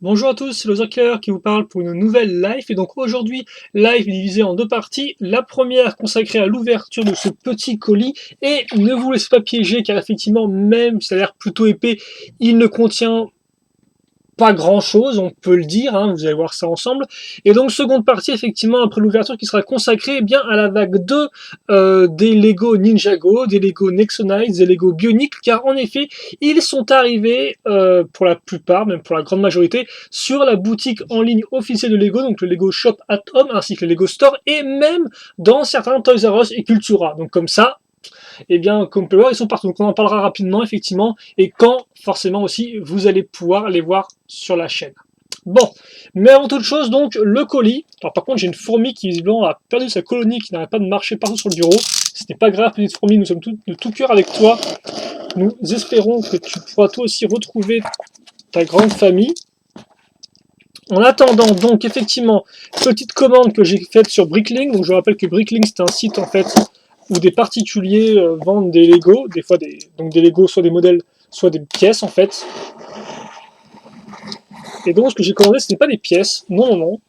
Bonjour à tous, c'est Lozerker qui vous parle pour une nouvelle live. Et donc aujourd'hui, live divisé en deux parties. La première consacrée à l'ouverture de ce petit colis. Et ne vous laissez pas piéger car effectivement, même si ça a l'air plutôt épais, il ne contient pas grand chose, on peut le dire, hein, vous allez voir ça ensemble. Et donc seconde partie, effectivement, après l'ouverture qui sera consacrée bien à la vague 2 des Lego Ninjago, des Lego Nexonites, des Lego Bionicle, car en effet, ils sont arrivés, pour la plupart, même pour la grande majorité, sur la boutique en ligne officielle de Lego, donc le Lego Shop at Home, ainsi que le Lego Store, et même dans certains Toys R Us et Cultura. Donc comme ça, eh bien, comme on peut le voir, ils sont partout. Donc on en parlera rapidement, effectivement, et quand, forcément aussi, vous allez pouvoir les voir sur la chaîne. Bon, mais avant toute chose, donc, le colis. Alors par contre, j'ai une fourmi qui visiblement a perdu sa colonie, qui n'arrête pas de marcher partout sur le bureau. Ce n'est pas grave, petite fourmi, nous sommes de tout cœur avec toi. Nous espérons que tu pourras toi aussi retrouver ta grande famille. En attendant, donc, effectivement, petite commande que j'ai faite sur Bricklink. Donc je rappelle que Bricklink, c'est un site, en fait, où des particuliers vendent des Lego, des fois donc des Lego, soit des modèles, soit des pièces en fait. Et donc ce que j'ai commandé, ce n'est pas des pièces, non, non, non.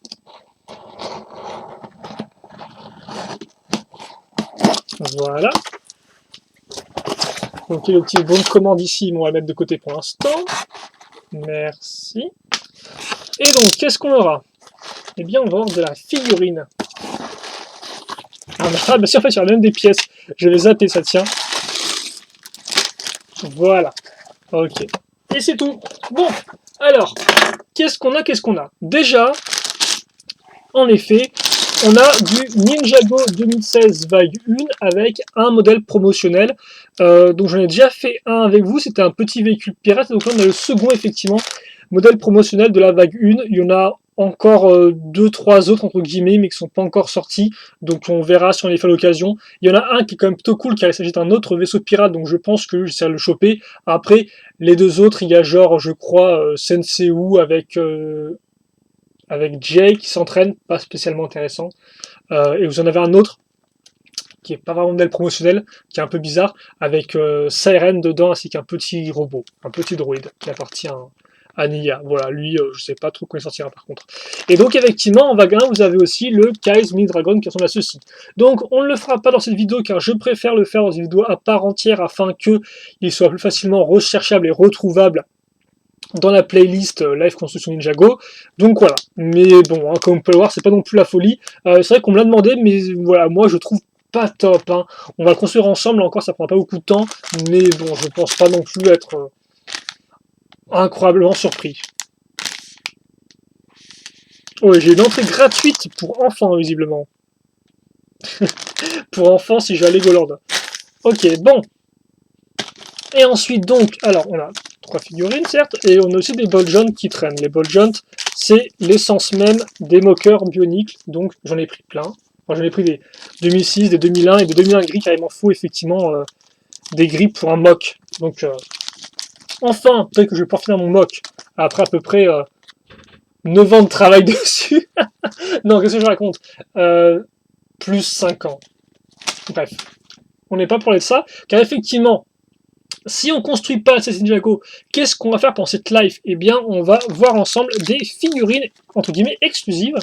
Voilà. Donc le petit bon de commande ici, on va le mettre de côté pour l'instant. Merci. Et donc, qu'est-ce qu'on aura? Eh bien, on va avoir de la figurine. Ah, bah si, en fait, il y aura même des pièces. Je vais zapper ça, tiens. Voilà. Ok. Et c'est tout. Bon, alors, qu'est-ce qu'on a, Déjà, en effet, on a du Ninjago 2016 vague 1 avec un modèle promotionnel. Donc j'en ai déjà fait un avec vous, c'était un petit véhicule pirate. Donc là on a le second effectivement modèle promotionnel de la vague 1. Il y en a encore 2-3 autres entre guillemets mais qui sont pas encore sortis. Donc on verra si on les fait à l'occasion. Il y en a un qui est quand même plutôt cool car il s'agit d'un autre vaisseau pirate, donc je pense que j'essaierai de le choper. Après les deux autres, il y a genre je crois Sensei avec Jay qui s'entraîne, pas spécialement intéressant. Et vous en avez un autre qui est pas vraiment modèle promotionnel, qui est un peu bizarre, avec Siren dedans ainsi qu'un petit robot, un petit droïde qui appartient à Nia. Voilà, lui, je sais pas trop quand il sortira par contre. Et donc effectivement, en vague 1, vous avez aussi le Kai's Mini Dragon qui ressemble à ceci. Donc on ne le fera pas dans cette vidéo car je préfère le faire dans une vidéo à part entière afin qu'il soit plus facilement recherchable et retrouvable dans la playlist Live Construction Ninjago. Donc voilà. Mais bon, hein, comme on peut le voir, c'est pas non plus la folie. C'est vrai qu'on me l'a demandé, mais voilà, moi je trouve pas top. Hein. On va le construire ensemble, encore ça prend pas beaucoup de temps, mais bon, je pense pas non plus être incroyablement surpris. Oh, j'ai une entrée gratuite pour enfants, visiblement. Pour enfants, si je vais à Legoland. Ok, bon. Et ensuite, donc, alors, on a 3 figurines, certes, et on a aussi des ball joints qui traînent. Les ball joints, c'est l'essence même des moqueurs bioniques, donc j'en ai pris plein. Enfin, j'en ai pris des 2006, des 2001 et des 2001 gris, car il m'en faut effectivement des gris pour un mock. Donc, enfin, peut-être que je vais pouvoir finir mon mock après à peu près 9 ans de travail dessus. Non, qu'est-ce que je raconte Plus 5 ans. Bref, on n'est pas pour de ça, car effectivement, si on ne construit pas Assassin's Ninjago, qu'est-ce qu'on va faire pendant cette live? Eh bien, on va voir ensemble des figurines, entre guillemets, exclusives.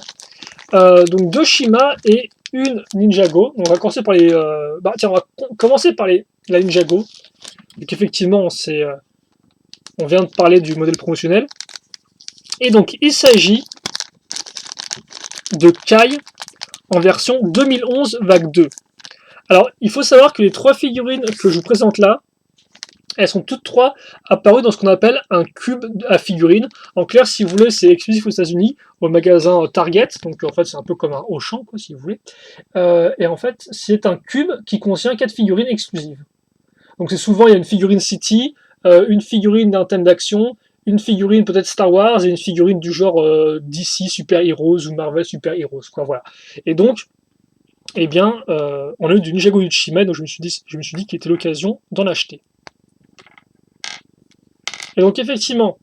Donc deux Shima et une Ninjago. On va commencer par les... tiens, on va commencer par la Ninjago. Donc effectivement, on vient de parler du modèle promotionnel. Et donc, il s'agit de Kai en version 2011 vague 2. Alors, il faut savoir que les 3 figurines que je vous présente là, elles sont toutes 3 apparues dans ce qu'on appelle un cube à figurines. En clair, si vous voulez, c'est exclusif aux États-Unis, au magasin Target. Donc en fait, c'est un peu comme un Auchan, quoi, si vous voulez. Et en fait, c'est un cube qui contient 4 figurines exclusives. Donc c'est souvent, il y a une figurine City, une figurine d'un thème d'action, une figurine peut-être Star Wars et une figurine du genre DC Super Heroes ou Marvel Super Heroes, quoi, voilà. Et donc, eh bien, on a eu du Ninjago Uchime, donc je me suis dit qu'il était l'occasion d'en acheter. Et donc effectivement,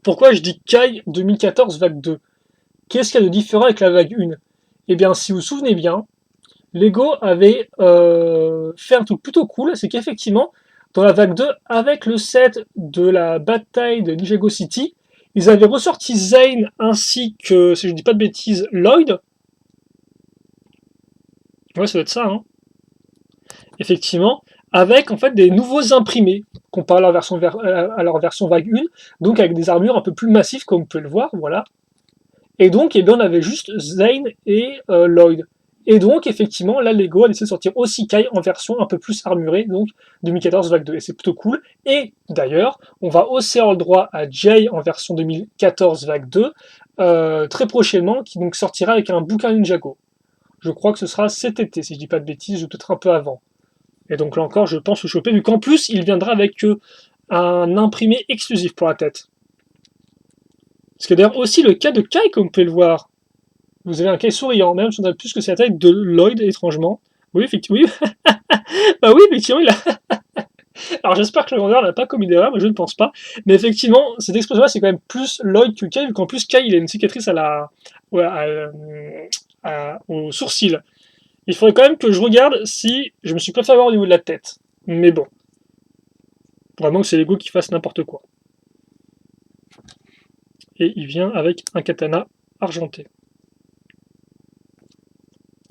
pourquoi je dis Kai 2014 vague 2? Qu'est-ce qu'il y a de différent avec la vague 1? Eh bien, si vous vous souvenez bien, Lego avait fait un truc plutôt cool, c'est qu'effectivement, dans la vague 2, avec le set de la bataille de Ninjago City, Ils avaient ressorti Zane ainsi que, si je dis pas de bêtises, Lloyd. Ouais, ça doit être ça, hein. Effectivement, avec en fait des nouveaux imprimés comparé à leur version vague 1, donc avec des armures un peu plus massives comme vous pouvez le voir, voilà. Et donc, eh bien, on avait juste Zane et Lloyd. Et donc, effectivement, là, Lego a décidé de sortir aussi Kai en version un peu plus armurée, donc 2014 vague 2. Et c'est plutôt cool. Et d'ailleurs, on va aussi avoir le droit à Jay en version 2014 vague 2, très prochainement, qui donc sortira avec un bouquin Ninjago. Je crois que ce sera cet été, si je dis pas de bêtises, ou peut-être un peu avant. Et donc là encore, je pense le choper, vu qu'en plus, il viendra avec un imprimé exclusif pour la tête. Ce qui est d'ailleurs aussi le cas de Kai, comme vous pouvez le voir. Vous avez un Kai souriant, même si on a plus que c'est la taille de Lloyd, étrangement. Oui, effectivement. Oui, bah oui, effectivement, il a. Alors j'espère que le vendeur n'a pas commis d'erreur, mais je ne pense pas. Mais effectivement, cette expression-là, c'est quand même plus Lloyd que Kai, vu qu'en plus, Kai, il a une cicatrice à la. Ouais, au sourcil. Il faudrait quand même que je regarde si je me suis pas fait avoir au niveau de la tête. Mais bon. Vraiment que c'est Lego qui fasse n'importe quoi. Et il vient avec un katana argenté.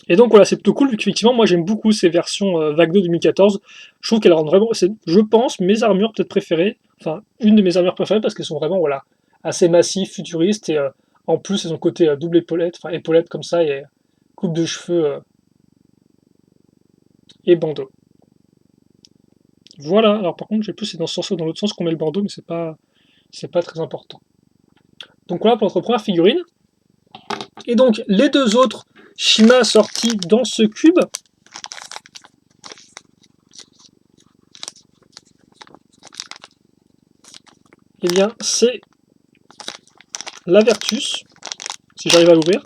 Et donc voilà, c'est plutôt cool, vu qu'effectivement, moi j'aime beaucoup ces versions Vague 2 2014. Je trouve qu'elles rendent vraiment, c'est, je pense, mes armures peut-être préférées, enfin, une de mes armures préférées, parce qu'elles sont vraiment, voilà, assez massives, futuristes, et en plus, elles ont côté double épaulette, enfin, épaulette comme ça, et coupe de cheveux et bandeau. Voilà, alors par contre, j'ai plus c'est dans ce sens ou dans l'autre sens qu'on met le bandeau, mais c'est pas très important. Donc voilà pour notre première figurine. Et donc, les deux autres Shima sortis dans ce cube, eh bien, c'est la Vertus, si j'arrive à l'ouvrir.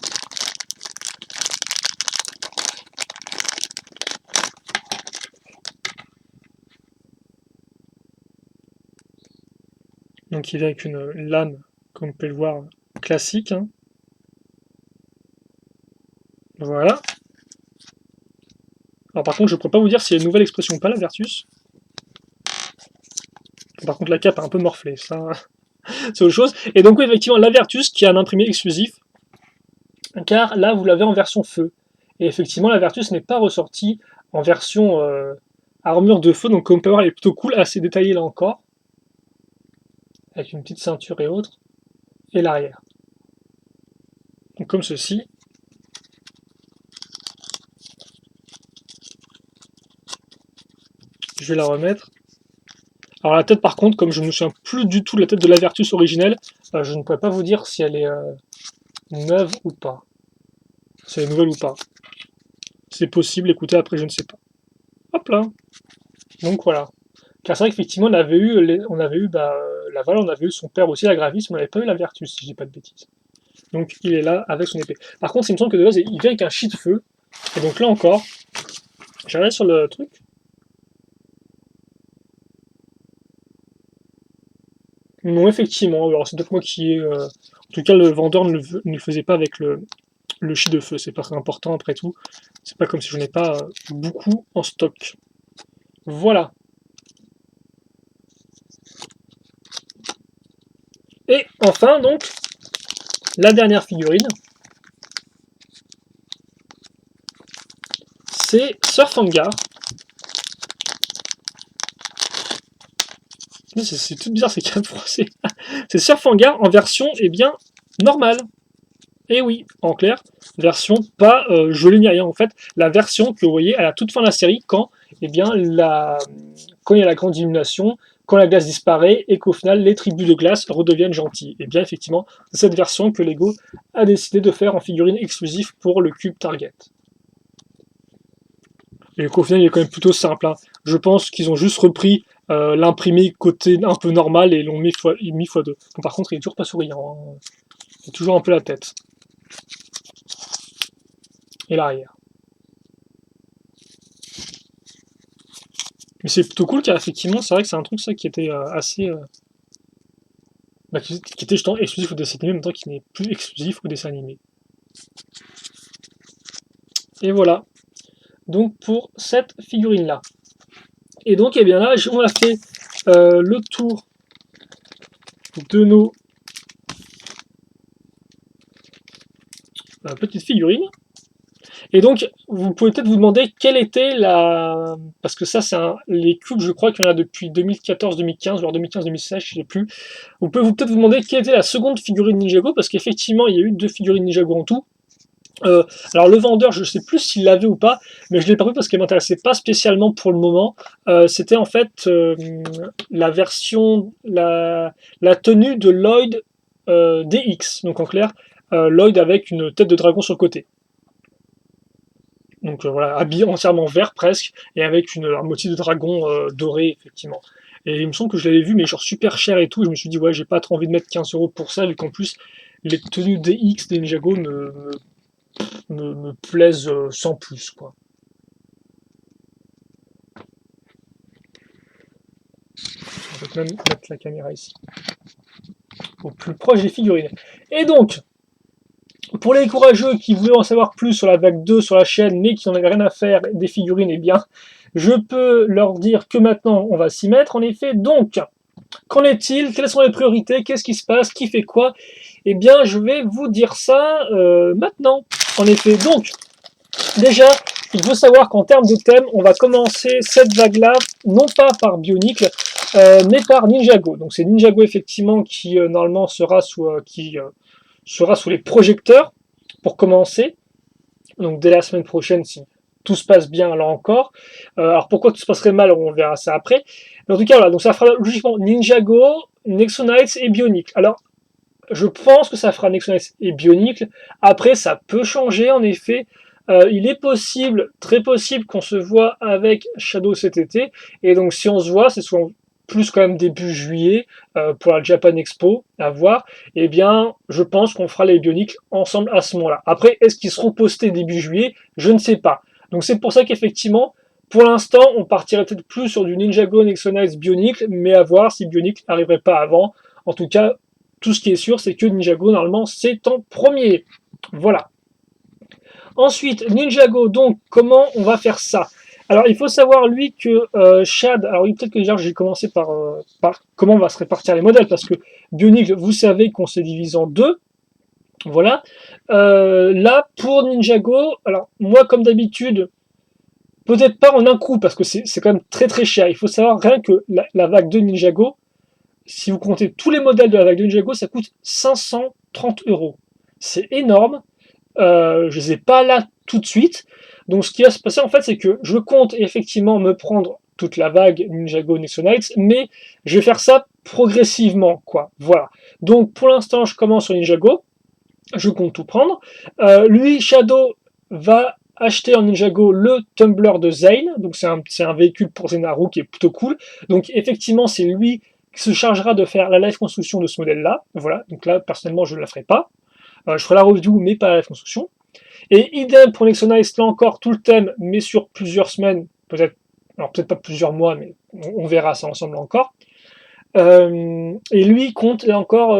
Donc il est avec une lame, comme vous pouvez le voir, classique, hein. Voilà. Alors par contre, je ne pourrais pas vous dire si y a une nouvelle expression ou pas, la Vertus. Par contre, la cape est un peu morflée, ça, c'est autre chose. Et donc oui, effectivement, la Vertus qui a un imprimé exclusif, car là, vous l'avez en version feu. Et effectivement, la Vertus n'est pas ressortie en version armure de feu, donc comme vous pouvez voir, elle est plutôt cool, assez détaillée là encore, avec une petite ceinture et autres, et l'arrière. Donc comme ceci. Je vais la remettre. Alors la tête par contre, comme je ne me souviens plus du tout de la tête de la Vertus originelle, je ne pourrais pas vous dire si elle est neuve ou pas. Si elle est nouvelle ou pas. C'est possible, écoutez, après je ne sais pas. Hop là. Donc voilà. Car c'est vrai qu'effectivement on avait eu la Val, on avait eu son père aussi, la Gravis, mais on n'avait pas eu la Vertus, si je dis pas de bêtises. Donc il est là avec son épée. Par contre, il me semble que de base, il vient avec un chi de feu. Et donc là encore, j'arrive sur le truc. Non, effectivement, alors c'est peut-être moi qui ai. En tout cas, le vendeur ne le faisait pas avec le chi de feu, c'est pas très important après tout. C'est pas comme si je n'ai pas beaucoup en stock. Voilà. Et enfin, donc, la dernière figurine, c'est Surf Hangar. C'est tout bizarre ces câbles froissés. C'est Surf Hangar en version, eh bien, normale. Et oui, en clair, version pas gelée ni rien. En fait, la version que vous voyez à la toute fin de la série, quand, eh bien, quand il y a la grande illumination, quand la glace disparaît et qu'au final les tribus de glace redeviennent gentils. Et bien effectivement, c'est cette version que Lego a décidé de faire en figurine exclusive pour le cube Target. Et qu'au final il est quand même plutôt simple, hein. Je pense qu'ils ont juste repris l'imprimé côté un peu normal et l'ont mis x2. Donc, par contre il est toujours pas souriant, hein. Il a toujours un peu la tête. Et l'arrière. Mais c'est plutôt cool car effectivement c'est vrai que c'est un truc ça qui était assez qui était justement exclusif au dessin animé, en même temps qui n'est plus exclusif au dessin animé. Et voilà. Donc pour cette figurine là. Et donc eh bien là on a fait le tour de nos petite figurine. Et donc, vous pouvez peut-être vous demander quelle était la... Parce que ça, les cubes, je crois qu'il y en a depuis 2014-2015, voire 2015-2016, je ne sais plus. Vous pouvez peut-être vous demander quelle était la seconde figurine Ninjago, parce qu'effectivement, il y a eu 2 figurines Ninjago en tout. Alors le vendeur, je ne sais plus s'il l'avait ou pas, mais je ne l'ai pas pris parce qu'elle ne m'intéressait pas spécialement pour le moment. C'était en fait la version, la tenue de Lloyd DX, donc en clair, Lloyd avec une tête de dragon sur le côté. Donc voilà, habillé entièrement vert presque, et avec un motif de dragon doré, effectivement. Et il me semble que je l'avais vu, mais genre super cher et tout, et je me suis dit, ouais, j'ai pas trop envie de mettre 15 € pour ça, vu qu'en plus, les tenues DX des Ninjago me plaisent sans plus, quoi. Je vais même mettre la caméra ici, au plus proche des figurines. Et donc, pour les courageux qui voulaient en savoir plus sur la vague 2 sur la chaîne, mais qui n'en avaient rien à faire des figurines, eh bien, je peux leur dire que maintenant, on va s'y mettre, en effet. Donc, qu'en est-il? Quelles sont les priorités? Qu'est-ce qui se passe? Qui fait quoi? Eh bien, je vais vous dire ça maintenant, en effet. Donc, déjà, il faut savoir qu'en termes de thème, on va commencer cette vague-là, non pas par Bionicle, mais par Ninjago. Donc c'est Ninjago effectivement qui normalement sera sous les projecteurs pour commencer. Donc dès la semaine prochaine, si tout se passe bien là encore. Alors pourquoi tout se passerait mal, on verra ça après. Mais en tout cas, voilà, donc ça fera logiquement Ninjago, Nexonites et Bionicle. Alors, je pense que ça fera Nexonites et Bionicle. Après, ça peut changer en effet. Il est possible, très possible, qu'on se voit avec Shadow cet été. Et donc, si on se voit, c'est souvent plus quand même début juillet pour la Japan Expo à voir. Eh bien, je pense qu'on fera les Bionicle ensemble à ce moment-là. Après, est-ce qu'ils seront postés début juillet? Je ne sais pas. Donc, c'est pour ça qu'effectivement, pour l'instant, on partirait peut-être plus sur du Ninjago, Nexonites, Bionicle, mais à voir si Bionicle n'arriverait pas avant. En tout cas, tout ce qui est sûr, c'est que Ninjago, normalement, c'est en premier. Voilà. Ensuite, Ninjago, donc, comment on va faire ça? Alors, il faut savoir, lui, que Shad... Alors, oui, peut-être que déjà, j'ai commencé par comment on va se répartir les modèles, parce que Bionicle, vous savez qu'on se divise en deux. Voilà. Là, pour Ninjago, alors, moi, comme d'habitude, peut-être pas en un coup, parce que c'est quand même très très cher. Il faut savoir, rien que la vague de Ninjago, si vous comptez tous les modèles de la vague de Ninjago, ça coûte 530 €. C'est énorme. Je les ai pas là tout de suite. Donc ce qui va se passer en fait, c'est que je compte effectivement me prendre toute la vague Ninjago Nexonites, mais je vais faire ça progressivement, quoi. Voilà. Donc pour l'instant, je commence sur Ninjago. Je compte tout prendre. Lui, Shadow va acheter en Ninjago le Tumbler de Zane. Donc c'est un véhicule pour Zenaru qui est plutôt cool. Donc effectivement, c'est lui qui se chargera de faire la live construction de ce modèle-là. Voilà. Donc là, personnellement, je ne la ferai pas. Je ferai la review, mais pas la live construction. Et idem pour Nexonites, là encore, tout le thème, mais sur plusieurs semaines, peut-être, alors peut-être pas plusieurs mois, mais on verra ça ensemble encore. Et lui compte, là encore,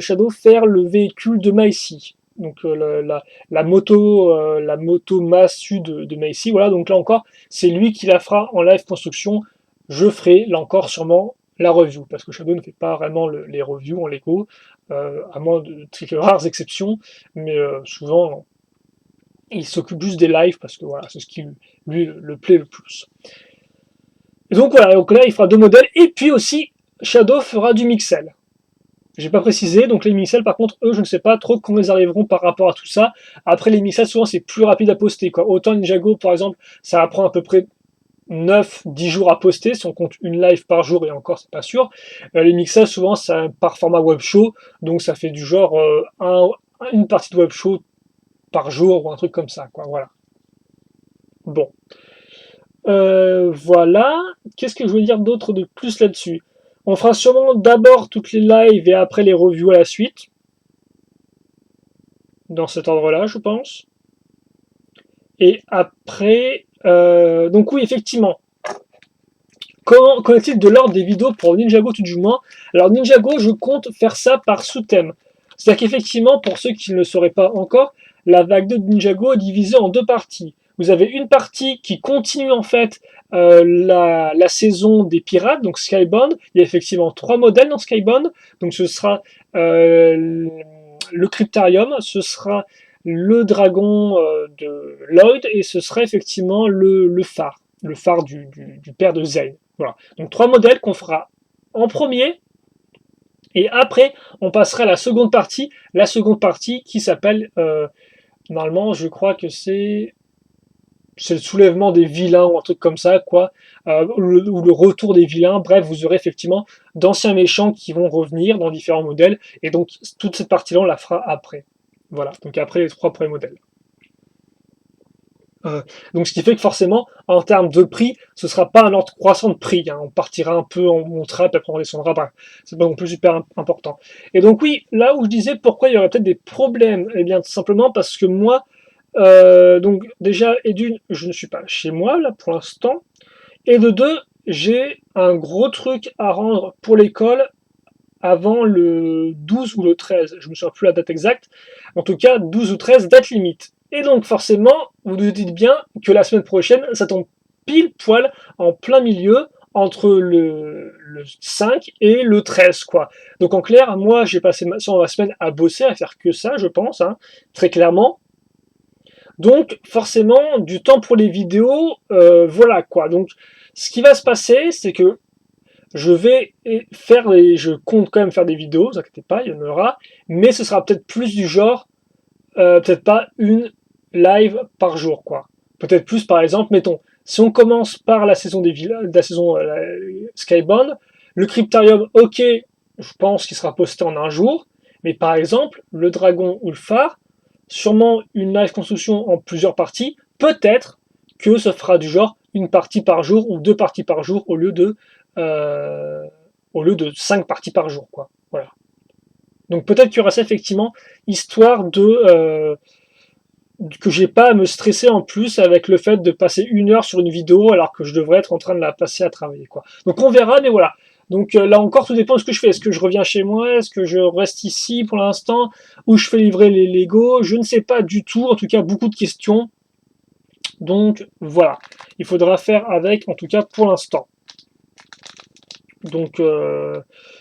Shadow, faire le véhicule de Maïsi. Donc la moto Masu de Maïsi, voilà, donc là encore, c'est lui qui la fera en live construction. Je ferai, là encore, sûrement la review, parce que Shadow ne fait pas vraiment les reviews en Lego, à moins de quelques rares exceptions, mais souvent, il s'occupe juste des lives, parce que voilà, c'est ce qui lui le plaît le plus. Et donc voilà, donc là, il fera deux modèles, et puis aussi, Shadow fera du Mixel. J'ai pas précisé, donc les Mixel par contre, eux, je ne sais pas trop comment ils arriveront par rapport à tout ça. Après, les Mixel, souvent, c'est plus rapide à poster, quoi. Autant Ninjago, par exemple, ça va prendre à peu près 9-10 jours à poster, si on compte une live par jour, et encore, c'est pas sûr. Les Mixel, souvent, c'est par format web show, donc ça fait du genre une partie de web show par jour, ou un truc comme ça, quoi, voilà. Bon. Voilà. Qu'est-ce que je veux dire d'autre de plus là-dessus? On fera sûrement d'abord toutes les lives et après les reviews à la suite. Dans cet ordre-là, je pense. Et après... donc oui, effectivement. Qu'en est-il de l'ordre des vidéos pour Ninjago tout du moins? Alors Ninjago, je compte faire ça par sous-thème. C'est-à-dire qu'effectivement, pour ceux qui ne le sauraient pas encore, la vague 2 de Ninjago est divisée en deux parties. Vous avez une partie qui continue en fait la saison des pirates, donc Skybound. Il y a effectivement 3 modèles dans Skybound. Donc ce sera le Cryptarium, ce sera le dragon de Lloyd, et ce serait effectivement le phare du père de Zane. Voilà. Donc 3 modèles qu'on fera en premier, et après on passera à la seconde partie qui s'appelle, normalement je crois que c'est le soulèvement des vilains ou un truc comme ça, quoi, ou le retour des vilains. Bref, vous aurez effectivement d'anciens méchants qui vont revenir dans différents modèles, et donc toute cette partie-là, on la fera après. Voilà, donc après les 3 premiers modèles. Euh, donc ce qui fait que forcément, en termes de prix, ce sera pas un ordre croissant de prix, hein. On partira un peu, on montera, puis après on descendra. Bah, c'est pas non plus super important. Et donc oui, là où je disais pourquoi il y aurait peut-être des problèmes, eh bien tout simplement parce que moi, donc déjà, et d'une, je ne suis pas chez moi là pour l'instant, et de deux, j'ai un gros truc à rendre pour l'école avant le 12 ou le 13, je me souviens plus la date exacte, en tout cas 12 ou 13, date limite. Et donc forcément, vous vous dites bien que la semaine prochaine, ça tombe pile poil en plein milieu entre le 5 et le 13, quoi. Donc en clair, moi j'ai passé ma semaine à bosser, à faire que ça, je pense, hein, très clairement. Donc forcément, du temps pour les vidéos, voilà quoi. Donc ce qui va se passer, c'est que je vais je compte quand même faire des vidéos, ne vous inquiétez pas, il y en aura, mais ce sera peut-être plus du genre, peut-être pas une live par jour, quoi. Peut-être plus, par exemple, mettons, si on commence par la saison de la saison Skybound, le Cryptarium, ok, je pense qu'il sera posté en un jour, mais par exemple, le Dragon ou le Phare, sûrement une live construction en plusieurs parties, peut-être que ce fera du genre une partie par jour ou 2 parties par jour euh, au lieu de 5 parties par jour, quoi. Voilà. Donc peut-être qu'il y aura ça effectivement, histoire que j'ai pas à me stresser en plus avec le fait de passer 1 heure sur une vidéo alors que je devrais être en train de la passer à travailler, quoi. Donc on verra, mais voilà. Donc là encore, tout dépend de ce que je fais. Est-ce que je reviens chez moi? Est-ce que je reste ici pour l'instant? Ou je fais livrer les Lego? Je ne sais pas du tout. En tout cas, beaucoup de questions. Donc voilà. Il faudra faire avec, en tout cas pour l'instant. Donc,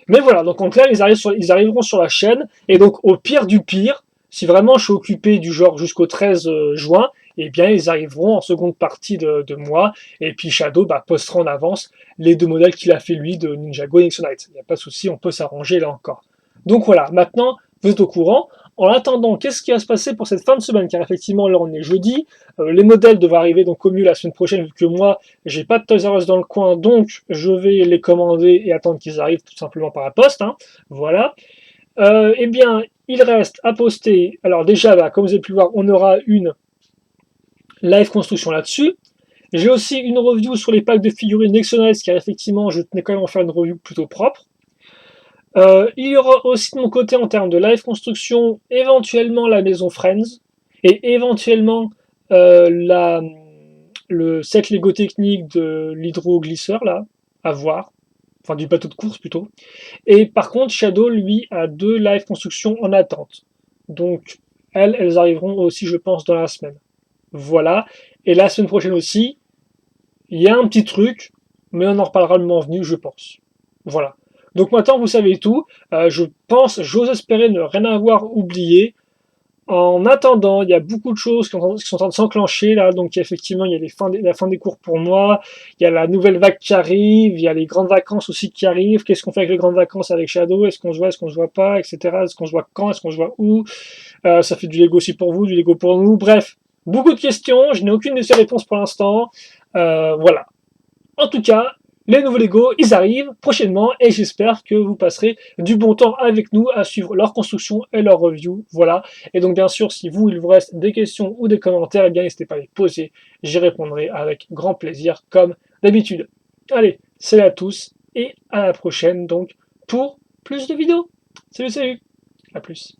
mais voilà, donc en clair, ils arriveront sur la chaîne, et donc au pire du pire, si vraiment je suis occupé du genre jusqu'au 13 juin, eh bien ils arriveront en seconde partie de mois, et puis Shadow postera en avance les 2 modèles qu'il a fait lui de Ninjago et Nixonite. Il n'y a pas de souci, on peut s'arranger là encore. Donc voilà, maintenant vous êtes au courant. En attendant, qu'est-ce qui va se passer pour cette fin de semaine? Car effectivement, là on est jeudi, les modèles devraient arriver donc au mieux la semaine prochaine, vu que moi j'ai pas de Toys R Us dans le coin, donc je vais les commander et attendre qu'ils arrivent tout simplement par la poste, hein. Voilà. Eh bien, il reste à poster. Alors déjà, comme vous avez pu voir, on aura une live construction là-dessus. J'ai aussi une review sur les packs de figurines Nexonites, car effectivement, je tenais quand même à faire une review plutôt propre. Il y aura aussi de mon côté, en termes de live construction, éventuellement la maison Friends, et éventuellement le set Lego technique de l'hydroglisseur, là, à voir. Enfin, du bateau de course plutôt. Et par contre, Shadow, lui, a 2 live constructions en attente. Donc, elles arriveront aussi, je pense, dans la semaine. Voilà. Et la semaine prochaine aussi, il y a un petit truc, mais on en reparlera le moment venu, je pense. Voilà. Donc maintenant, vous savez tout. Je pense, j'ose espérer ne rien avoir oublié. En attendant, il y a beaucoup de choses qui sont en train de s'enclencher là. Donc effectivement, il y a la fin des cours pour moi. Il y a la nouvelle vague qui arrive. Il y a les grandes vacances aussi qui arrivent. Qu'est-ce qu'on fait avec les grandes vacances avec Shadow? Est-ce qu'on se voit? Est-ce qu'on se voit pas? Etc. Est-ce qu'on se voit quand? Est-ce qu'on se voit où? Ça fait du Lego aussi pour vous, du Lego pour nous. Bref, beaucoup de questions. Je n'ai aucune de ces réponses pour l'instant. Voilà. En tout cas, les nouveaux Lego, ils arrivent prochainement, et j'espère que vous passerez du bon temps avec nous à suivre leur construction et leur review. Voilà. Et donc, bien sûr, si vous, il vous reste des questions ou des commentaires, eh bien, n'hésitez pas à les poser. J'y répondrai avec grand plaisir, comme d'habitude. Allez, salut à tous, et à la prochaine, donc, pour plus de vidéos. Salut, salut. À plus.